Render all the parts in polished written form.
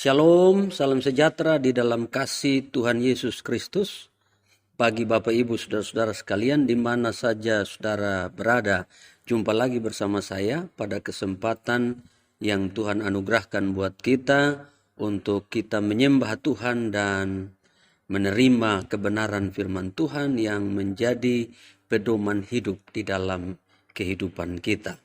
Shalom, salam sejahtera di dalam kasih Tuhan Yesus Kristus. Bagi Bapak Ibu Saudara-saudara sekalian di mana saja saudara berada, jumpa lagi bersama saya pada kesempatan yang Tuhan anugerahkan buat kita untuk kita menyembah Tuhan dan menerima kebenaran firman Tuhan yang menjadi pedoman hidup di dalam kehidupan kita.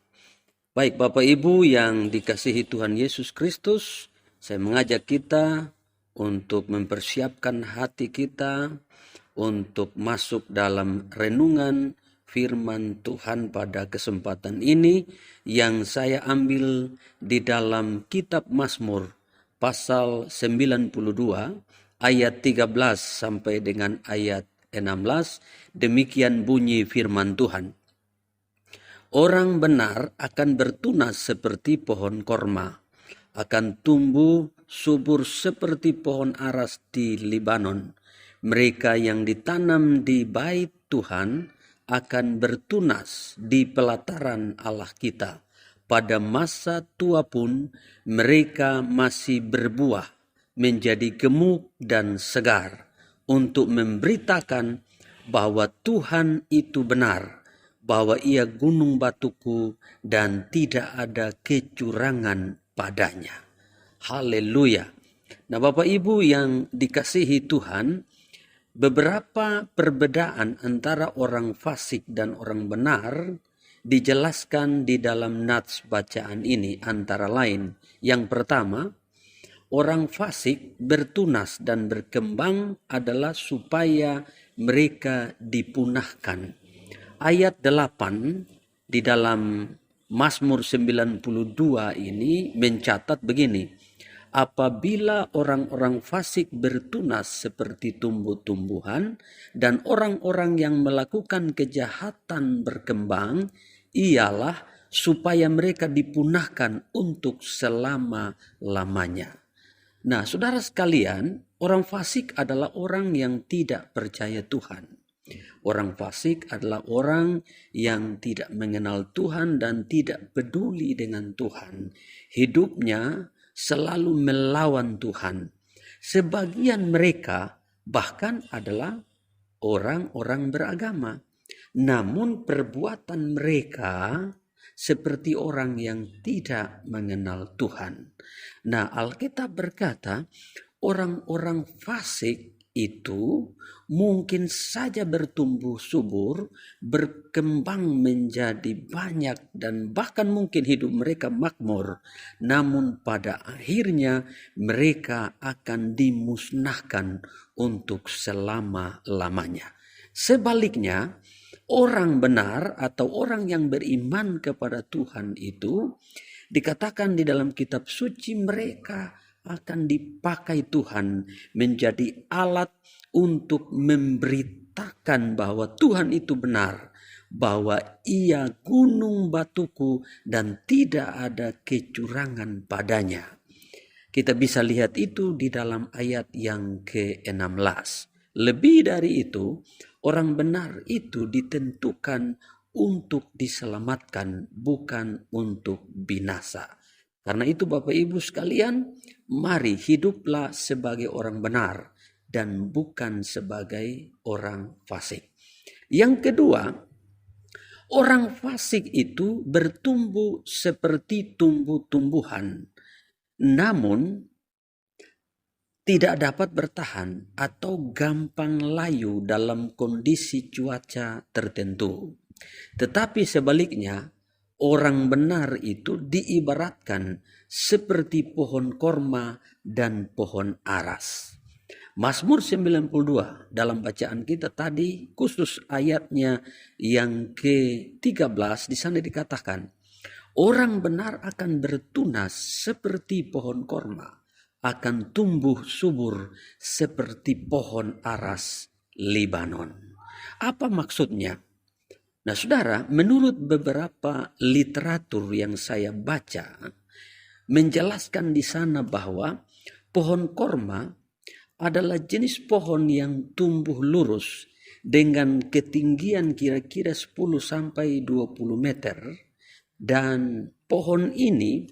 Baik Bapak Ibu yang dikasihi Tuhan Yesus Kristus, saya mengajak kita untuk mempersiapkan hati kita untuk masuk dalam renungan firman Tuhan pada kesempatan ini yang saya ambil di dalam kitab Mazmur pasal 92 ayat 13 sampai dengan ayat 16. Demikian bunyi firman Tuhan. Orang benar akan bertunas seperti pohon korma, akan tumbuh subur seperti pohon aras di Libanon. Mereka yang ditanam di bait Tuhan akan bertunas di pelataran Allah kita. Pada masa tua pun mereka masih berbuah, menjadi gemuk dan segar, untuk memberitakan bahwa Tuhan itu benar, bahwa ia gunung batuku dan tidak ada kecurangan padanya. Haleluya. Nah Bapak Ibu yang dikasihi Tuhan, beberapa perbedaan antara orang fasik dan orang benar dijelaskan di dalam nats bacaan ini, antara lain. Yang pertama, orang fasik bertunas dan berkembang adalah supaya mereka dipunahkan. Ayat 8 di dalam Mazmur 92 ini mencatat begini. Apabila orang-orang fasik bertunas seperti tumbuh-tumbuhan dan orang-orang yang melakukan kejahatan berkembang, ialah supaya mereka dipunahkan untuk selama-lamanya. Nah, saudara sekalian, orang fasik adalah orang yang tidak percaya Tuhan. Orang fasik adalah orang yang tidak mengenal Tuhan dan tidak peduli dengan Tuhan. Hidupnya selalu melawan Tuhan. Sebagian mereka bahkan adalah orang-orang beragama. Namun perbuatan mereka seperti orang yang tidak mengenal Tuhan. Nah, Alkitab berkata, orang-orang fasik itu mungkin saja bertumbuh subur, berkembang menjadi banyak dan bahkan mungkin hidup mereka makmur. Namun pada akhirnya mereka akan dimusnahkan untuk selama-lamanya. Sebaliknya, orang benar atau orang yang beriman kepada Tuhan itu dikatakan di dalam kitab suci mereka akan dipakai Tuhan menjadi alat untuk memberitakan bahwa Tuhan itu benar, bahwa ia gunung batuku dan tidak ada kecurangan padanya. Kita bisa lihat itu di dalam ayat yang ke-16. Lebih dari itu, orang benar itu ditentukan untuk diselamatkan, bukan untuk binasa. Karena itu Bapak Ibu sekalian, mari hiduplah sebagai orang benar dan bukan sebagai orang fasik. Yang kedua, orang fasik itu bertumbuh seperti tumbuh-tumbuhan, namun tidak dapat bertahan atau gampang layu dalam kondisi cuaca tertentu. Tetapi sebaliknya, orang benar itu diibaratkan seperti pohon korma dan pohon aras. Mazmur 92 dalam bacaan kita tadi, khusus ayatnya yang ke-13, di sana dikatakan, orang benar akan bertunas seperti pohon korma, akan tumbuh subur seperti pohon aras Libanon. Apa maksudnya? Nah saudara, menurut beberapa literatur yang saya baca, menjelaskan di sana bahwa pohon korma adalah jenis pohon yang tumbuh lurus dengan ketinggian kira-kira 10 sampai 20 meter. Dan pohon ini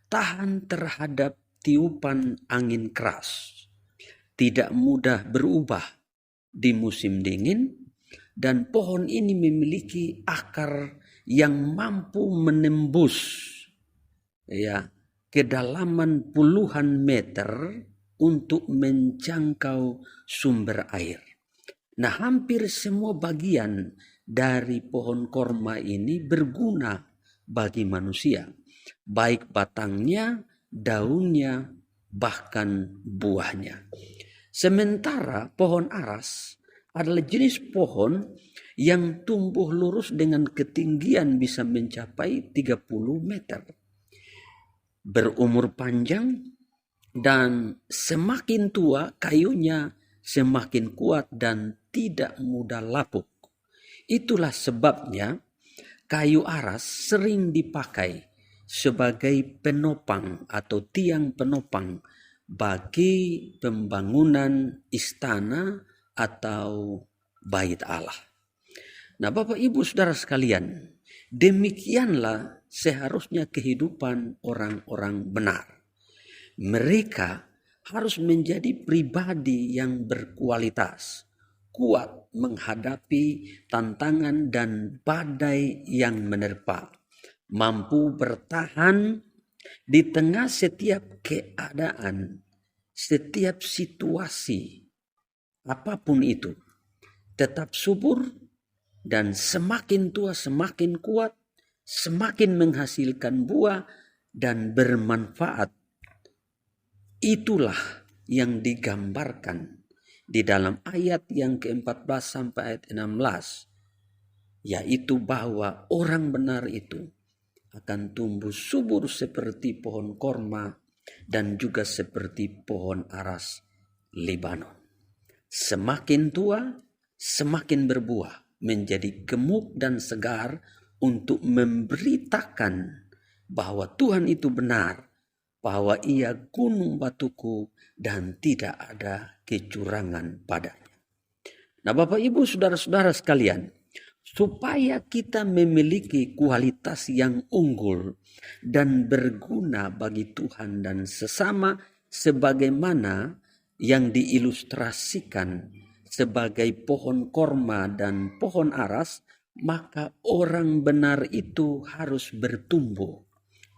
tahan terhadap tiupan angin keras, tidak mudah berubah di musim dingin, dan pohon ini memiliki akar yang mampu menembus kedalaman puluhan meter untuk menjangkau sumber air. Nah, hampir semua bagian dari pohon korma ini berguna bagi manusia, baik batangnya, daunnya, bahkan buahnya. Sementara pohon aras adalah jenis pohon yang tumbuh lurus dengan ketinggian bisa mencapai 30 meter. Berumur panjang, dan semakin tua kayunya semakin kuat dan tidak mudah lapuk. Itulah sebabnya kayu aras sering dipakai sebagai penopang atau tiang penopang bagi pembangunan istana atau bait Allah. Nah, Bapak Ibu Saudara sekalian, demikianlah seharusnya kehidupan orang-orang benar. Mereka harus menjadi pribadi yang berkualitas, kuat menghadapi tantangan dan badai yang menerpa, mampu bertahan di tengah setiap keadaan, setiap situasi, apapun itu, tetap subur, dan semakin tua semakin kuat, semakin menghasilkan buah dan bermanfaat. Itulah yang digambarkan di dalam ayat yang ke-14 sampai ayat 16, yaitu bahwa orang benar itu akan tumbuh subur seperti pohon korma dan juga seperti pohon aras Libanon. Semakin tua, semakin berbuah, menjadi gemuk dan segar untuk memberitakan bahwa Tuhan itu benar, bahwa Ia gunung batuku dan tidak ada kecurangan padanya. Nah, Bapak Ibu Saudara-saudara sekalian, supaya kita memiliki kualitas yang unggul dan berguna bagi Tuhan dan sesama sebagaimana yang diilustrasikan sebagai pohon korma dan pohon aras, maka orang benar itu harus bertumbuh.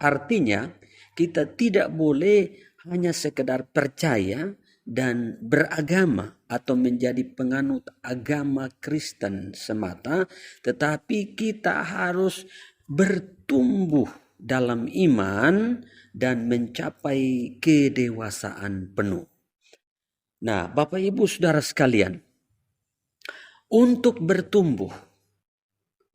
Artinya, kita tidak boleh hanya sekedar percaya dan beragama atau menjadi penganut agama Kristen semata, tetapi kita harus bertumbuh dalam iman dan mencapai kedewasaan penuh. Nah, Bapak Ibu Saudara sekalian, untuk bertumbuh,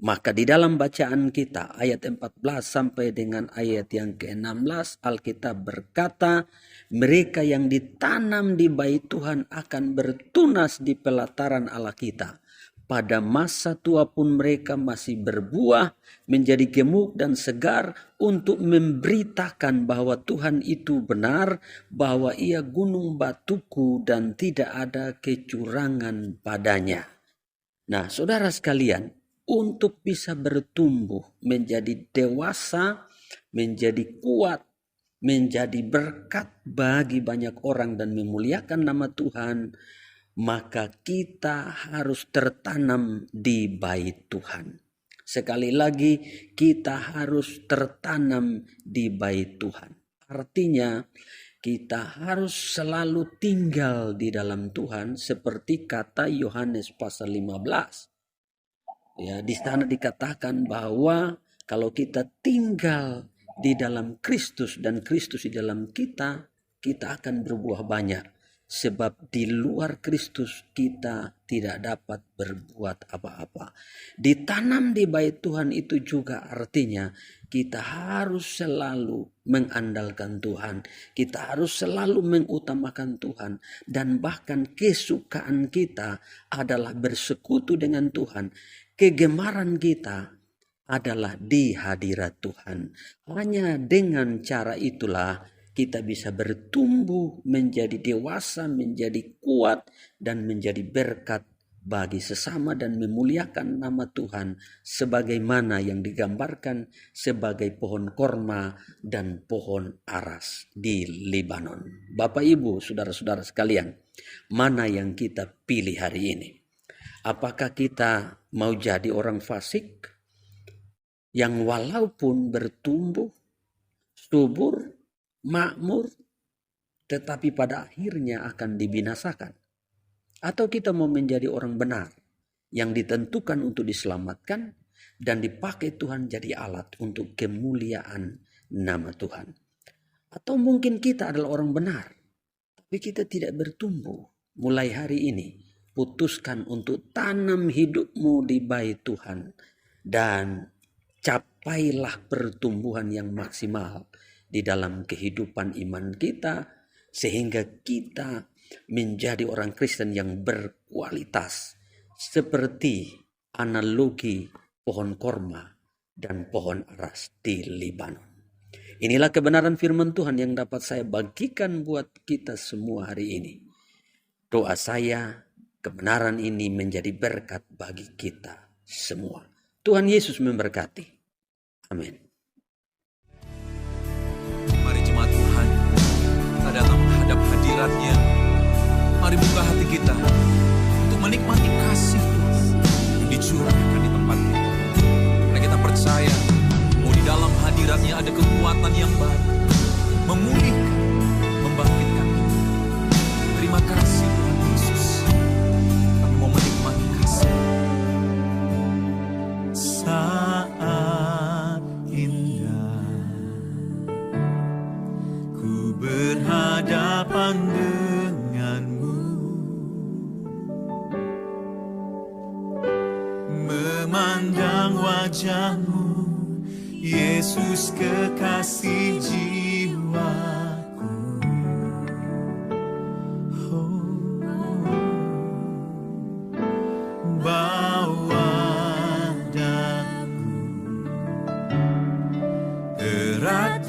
maka di dalam bacaan kita ayat 14 sampai dengan ayat yang ke-16, Alkitab berkata, mereka yang ditanam di bait Tuhan akan bertunas di pelataran Allah kita. Pada masa tua pun mereka masih berbuah, menjadi gemuk dan segar untuk memberitakan bahwa Tuhan itu benar, bahwa Ia gunung batuku dan tidak ada kecurangan padanya. Nah, saudara sekalian, untuk bisa bertumbuh menjadi dewasa, menjadi kuat, menjadi berkat bagi banyak orang dan memuliakan nama Tuhan, maka kita harus tertanam di bait Tuhan. Sekali lagi, kita harus tertanam di bait Tuhan. Artinya, kita harus selalu tinggal di dalam Tuhan seperti kata Yohanes pasal 15. Ya, di sana dikatakan bahwa kalau kita tinggal di dalam Kristus dan Kristus di dalam kita, kita akan berbuah banyak. Sebab di luar Kristus kita tidak dapat berbuat apa-apa. Ditanam di bait Tuhan itu juga artinya kita harus selalu mengandalkan Tuhan. Kita harus selalu mengutamakan Tuhan. Dan bahkan kesukaan kita adalah bersekutu dengan Tuhan. Kegemaran kita adalah di hadirat Tuhan. Hanya dengan cara itulah kita bisa bertumbuh menjadi dewasa, menjadi kuat, dan menjadi berkat bagi sesama dan memuliakan nama Tuhan sebagaimana yang digambarkan sebagai pohon korma dan pohon aras di Libanon. Bapak Ibu, saudara-saudara sekalian, mana yang kita pilih hari ini? Apakah kita mau jadi orang fasik yang walaupun bertumbuh, subur, makmur, tetapi pada akhirnya akan dibinasakan? Atau kita mau menjadi orang benar yang ditentukan untuk diselamatkan dan dipakai Tuhan jadi alat untuk kemuliaan nama Tuhan? Atau mungkin kita adalah orang benar, tapi kita tidak bertumbuh. Mulai hari ini, putuskan untuk tanam hidupmu di bait Tuhan dan capailah pertumbuhan yang maksimal di dalam kehidupan iman kita, sehingga kita menjadi orang Kristen yang berkualitas seperti analogi pohon korma dan pohon aras di Libanon. Inilah kebenaran firman Tuhan yang dapat saya bagikan buat kita semua hari ini. Doa saya, kebenaran ini menjadi berkat bagi kita semua. Tuhan Yesus memberkati. Amin. Mari jemaat Tuhan, kita datang menghadap hadirat-Nya. Mari buka hati kita untuk menikmati kasih Tuhan yang dicurahkan di tempat ini. Karena kita percaya bahwa di dalam hadirat-Nya ada kekuatan yang baru, memulihkan, membangkitkan kita. Terima kasih Tuhan Yesus. Kami mau menikmati kasih. Saat indah ku berhadapan denganmu, memandang wajahmu, Yesus kekasih jiwaku. Bawa daku erat